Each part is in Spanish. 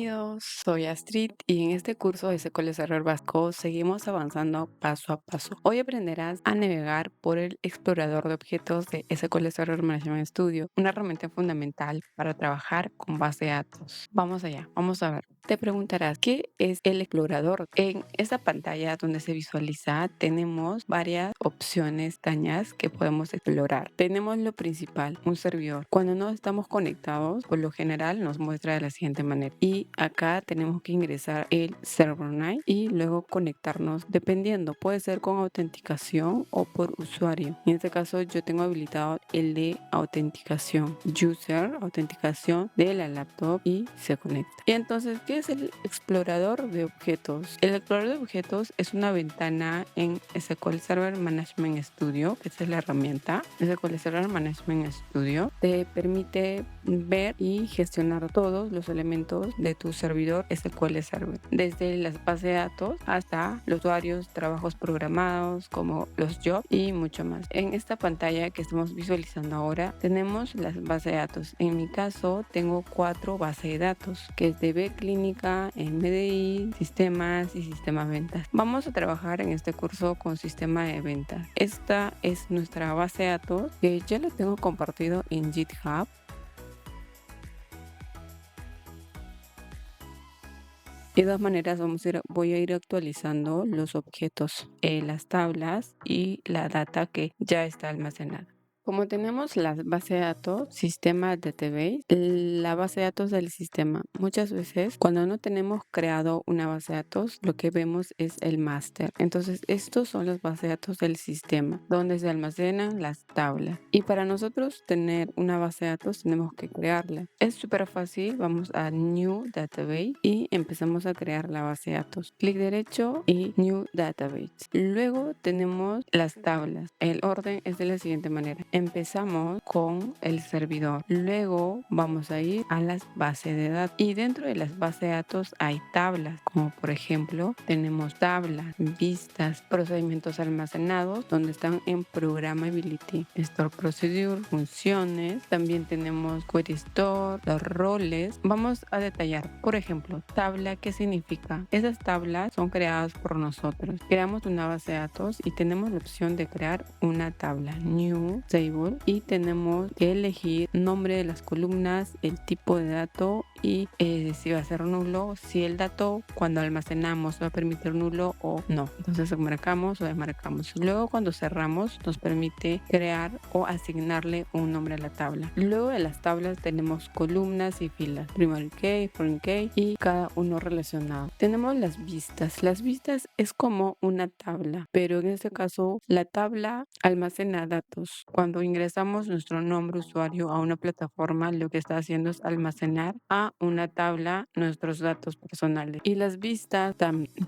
Bienvenidos, soy Astrid y en este curso de SQL Server Vasco seguimos avanzando paso a paso. Hoy aprenderás a navegar por el explorador de objetos de SQL Server Management Studio, una herramienta fundamental para trabajar con base de datos. Vamos allá, vamos a ver. Te preguntarás, ¿qué es el explorador? En esta pantalla donde se visualiza tenemos varias opciones, pestañas que podemos explorar. Tenemos lo principal, un servidor. Cuando no estamos conectados, por lo general nos muestra de la siguiente manera. Y acá tenemos que ingresar el server name y luego conectarnos dependiendo. Puede ser con autenticación o por usuario. En este caso yo tengo habilitado el de autenticación. User, autenticación de la laptop y se conecta. Y entonces, ¿qué es el explorador de objetos? El explorador de objetos es una ventana en SQL Server Management Studio, que esa es la herramienta. SQL Server Management Studio te permite ver y gestionar todos los elementos de tu servidor SQL Server, desde las bases de datos hasta los usuarios, trabajos programados como los jobs y mucho más. En esta pantalla que estamos visualizando ahora tenemos las bases de datos. En mi caso tengo 4 bases de datos, que es de B Clínica, MDI, sistemas y sistemas ventas. Vamos a trabajar en este curso con sistema de ventas. Esta es nuestra base de datos que ya la tengo compartido en GitHub. De todas maneras, voy a ir actualizando los objetos, las tablas y la data que ya está almacenada. Como tenemos la base de datos, sistema database, la base de datos del sistema. Muchas veces, cuando no tenemos creado una base de datos, lo que vemos es el máster. Entonces, estos son las bases de datos del sistema, donde se almacenan las tablas. Y para nosotros tener una base de datos, tenemos que crearla. Es súper fácil, vamos a New Database y empezamos a crear la base de datos. Clic derecho y New Database. Luego tenemos las tablas. El orden es de la siguiente manera. Empezamos con el servidor, luego vamos a ir a las bases de datos y dentro de las bases de datos hay tablas, como por ejemplo tenemos tablas, vistas, procedimientos almacenados donde están en programmability, store procedure, funciones, también tenemos query store, los roles. Vamos a detallar, por ejemplo, tabla, ¿qué significa? Esas tablas son creadas por nosotros. Creamos una base de datos y tenemos la opción de crear una tabla, new table, y tenemos que elegir nombre de las columnas, el tipo de dato y si va a ser nulo, si el dato cuando almacenamos va a permitir nulo o no. Entonces marcamos o desmarcamos. Luego cuando cerramos nos permite crear o asignarle un nombre a la tabla. Luego de las tablas tenemos columnas y filas, primary key, foreign key y cada uno relacionado. Tenemos las vistas. Las vistas es como una tabla, pero en este caso la tabla almacena datos. Cuando ingresamos nuestro nombre usuario a una plataforma, lo que está haciendo es almacenar a una tabla nuestros datos personales. Y las vistas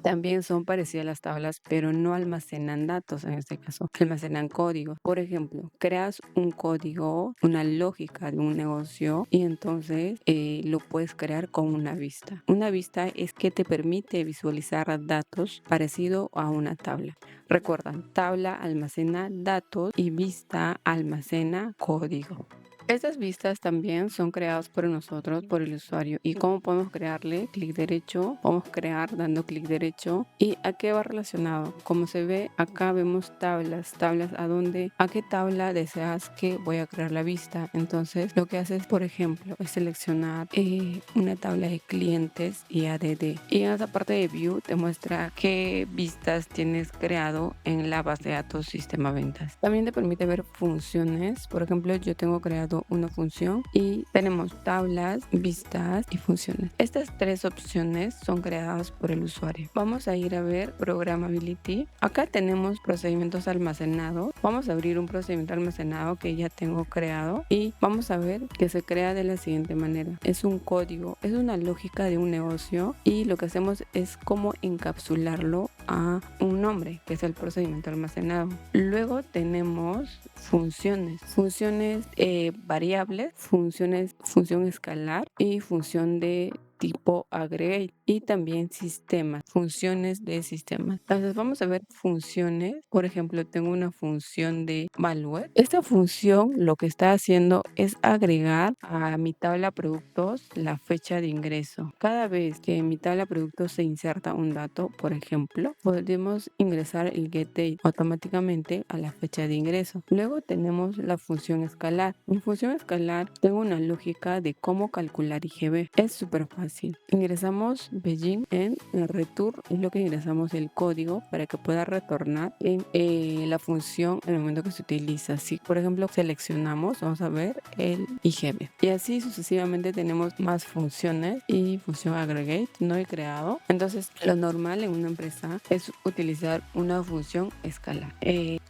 también son parecidas a las tablas, pero no almacenan datos en este caso, almacenan códigos. Por ejemplo, creas un código, una lógica de un negocio y entonces lo puedes crear con una vista. Una vista es que te permite visualizar datos parecido a una tabla. Recuerdan, tabla almacena datos y vista almacena código. Estas vistas también son creadas por nosotros, por el usuario. ¿Y cómo podemos crearle? Clic derecho, podemos crear dando clic derecho. ¿Y a qué va relacionado? Como se ve, acá vemos tablas a qué tabla deseas que voy a crear la vista. Entonces, lo que haces, por ejemplo, es seleccionar una tabla de clientes y ADD. Y en esa parte de View te muestra qué vistas tienes creado en la base de datos sistema ventas. También te permite ver funciones. Por ejemplo, yo tengo creado una función y tenemos tablas, vistas y funciones. Estas 3 opciones son creadas por el usuario. Vamos a ir a ver programmability. Acá tenemos procedimientos almacenados. Vamos a abrir un procedimiento almacenado que ya tengo creado y vamos a ver que se crea de la siguiente manera. Es un código, es una lógica de un negocio y lo que hacemos es cómo encapsularlo a un nombre, que es el procedimiento almacenado. Luego tenemos funciones variables, función escalar y función de tipo aggregate y también sistemas, funciones de sistemas. Entonces vamos a ver funciones. Por ejemplo, tengo una función de malware. Esta función lo que está haciendo es agregar a mi tabla productos la fecha de ingreso. Cada vez que en mi tabla productos se inserta un dato, por ejemplo, podemos ingresar el getDate automáticamente a la fecha de ingreso. Luego tenemos la función escalar. En función escalar tengo una lógica de cómo calcular IGB. Es súper fácil. Ingresamos Beijing en el return, es lo que ingresamos el código para que pueda retornar en la función en el momento que se utiliza. Si por ejemplo seleccionamos, vamos a ver el IGB. Y así sucesivamente tenemos más funciones y función aggregate no he creado. Entonces lo normal en una empresa es utilizar una función escalar.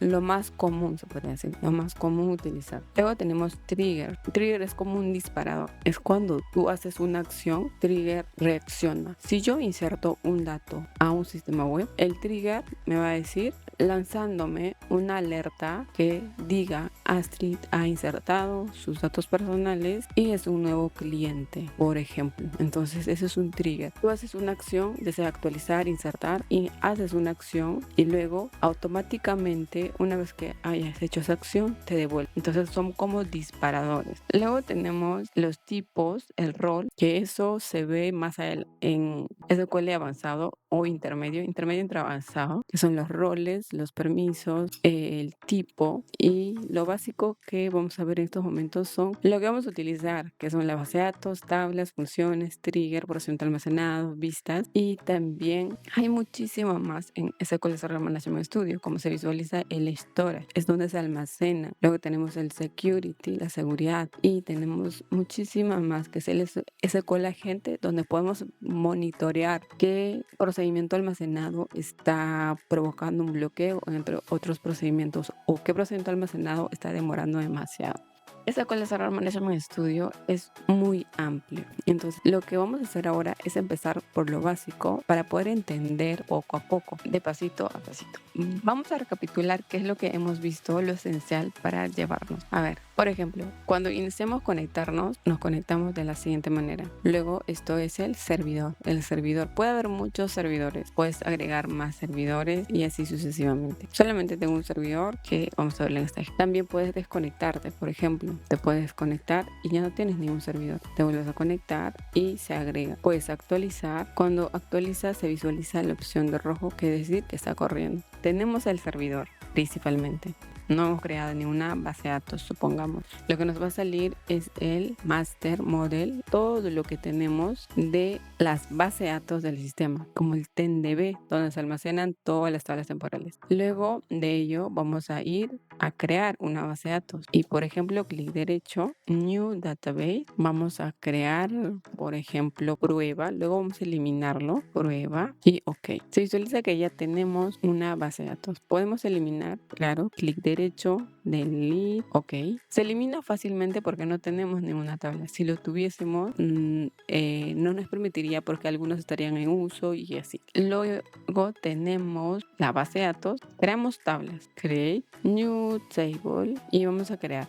Lo más común se puede decir, lo más común utilizar. Luego tenemos trigger. Trigger es como un disparador. Es cuando tú haces una acción, trigger reacciona. Si yo inserto un dato a un sistema web, el trigger me va a decir lanzándome una alerta que diga Astrid ha insertado sus datos personales y es un nuevo cliente, por ejemplo. Entonces eso es un trigger. Tú haces una acción, desea actualizar, insertar y haces una acción y luego automáticamente una vez que hayas hecho esa acción te devuelve. Entonces son como disparadores. Luego tenemos los tipos, el rol, que eso se ve más en SQL avanzado o intermedio entre avanzado, que son los roles, los permisos, el tipo y lo básico que vamos a ver en estos momentos son lo que vamos a utilizar, que son la base de datos, tablas, funciones, trigger, procesamiento almacenado, vistas y también hay muchísimo más en SQL Server Management Studio, como se visualiza el storage, es donde se almacena. Luego tenemos el security, la seguridad y tenemos muchísimas más, que es el SQL Agente, donde podemos monitorear qué procedimiento almacenado está provocando un bloqueo entre otros procedimientos o qué procedimiento almacenado está demorando demasiado. SQL Server Management Studio es muy amplio. Entonces, lo que vamos a hacer ahora es empezar por lo básico para poder entender poco a poco, de pasito a pasito. Vamos a recapitular qué es lo que hemos visto, lo esencial para llevarnos. A ver, por ejemplo, cuando iniciamos conectarnos, nos conectamos de la siguiente manera. Luego, esto es el servidor. El servidor, puede haber muchos servidores. Puedes agregar más servidores y así sucesivamente. Solamente tengo un servidor que vamos a verlo en esta. También puedes desconectarte, por ejemplo. Te puedes conectar y ya no tienes ningún servidor. Te vuelves a conectar y se agrega. Puedes actualizar. Cuando actualizas se visualiza la opción de rojo, que es decir que está corriendo. Tenemos el servidor principalmente. No hemos creado ninguna base de datos, supongamos. Lo que nos va a salir es el master model, todo lo que tenemos de las bases de datos del sistema, como el TenDB, donde se almacenan todas las tablas temporales. Luego de ello vamos a ir a crear una base de datos y por ejemplo clic derecho, New Database, vamos a crear por ejemplo prueba, luego vamos a eliminarlo, prueba y ok. Se visualiza que ya tenemos una base de datos. Podemos eliminar, claro, clic derecho, delete, ok. Se elimina fácilmente porque no tenemos ninguna tabla. Si lo tuviésemos, no nos permitiría porque algunos estarían en uso y así. Luego tenemos la base de datos, creamos tablas, create, new table y vamos a crear,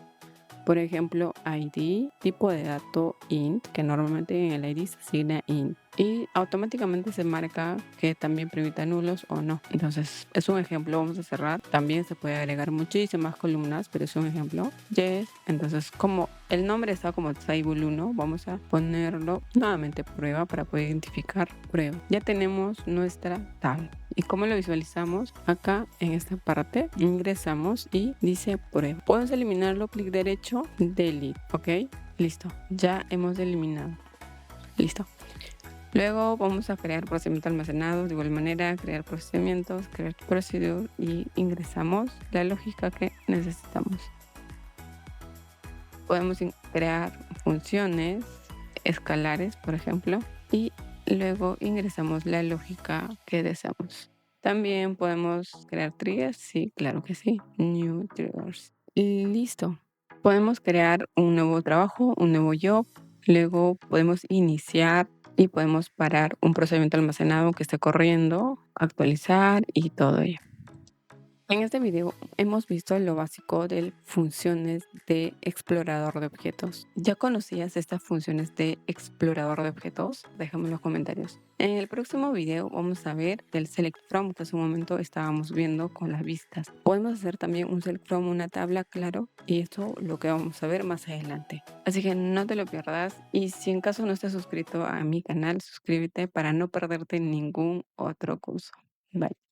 por ejemplo, ID, tipo de dato int, que normalmente en el ID se asigna int. Y automáticamente se marca que también permita nulos o no. Entonces, es un ejemplo, vamos a cerrar. También se puede agregar muchísimas columnas, pero es un ejemplo. Yes. Entonces, como el nombre está como table 1, vamos a ponerlo nuevamente prueba para poder identificar prueba. Ya tenemos nuestra tabla. ¿Y cómo lo visualizamos? Acá en esta parte ingresamos y dice prueba. Podemos eliminarlo, clic derecho, delete, ¿ok? Listo, ya hemos eliminado. Listo. Luego vamos a crear procedimientos almacenados, de igual manera, crear procedimientos, crear procedure y ingresamos la lógica que necesitamos. Podemos crear funciones escalares, por ejemplo, y luego ingresamos la lógica que deseamos. También podemos crear triggers, sí, claro que sí, new triggers. Y listo. Podemos crear un nuevo trabajo, un nuevo job, luego podemos iniciar y podemos parar un procedimiento almacenado que esté corriendo, actualizar y todo ello. En este video hemos visto lo básico de funciones de explorador de objetos. ¿Ya conocías estas funciones de explorador de objetos? Déjame en los comentarios. En el próximo video vamos a ver del select from que hace un momento estábamos viendo con las vistas. Podemos hacer también un select from, una tabla, claro, y esto lo que vamos a ver más adelante. Así que no te lo pierdas, y si en caso no estás suscrito a mi canal, suscríbete para no perderte ningún otro curso. Bye.